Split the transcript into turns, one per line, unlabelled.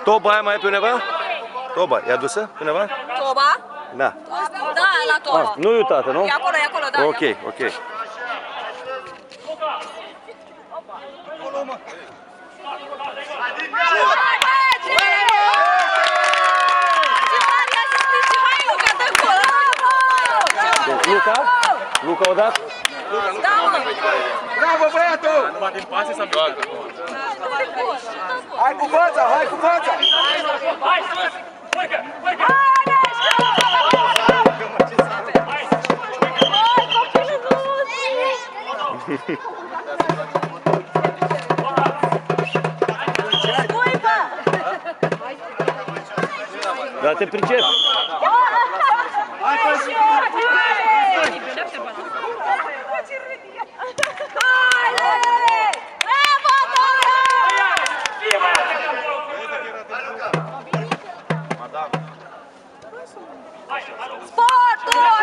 Toba aia mai e pe undeva? Toba, e adusă pe undeva?
Toba?
Da.
Da, la Toba.
Nu e uitată, nu?
E acolo, da.
Ok, ok. Luca? Luca o dat?
Da, mă!
Bravo, băiatul!
Numai din pase să joacă.
Hai cu fața, hai cu fața!
Hai sus! Urcă! Urcă!
Da, te pricep.
Hai pe
Sportul!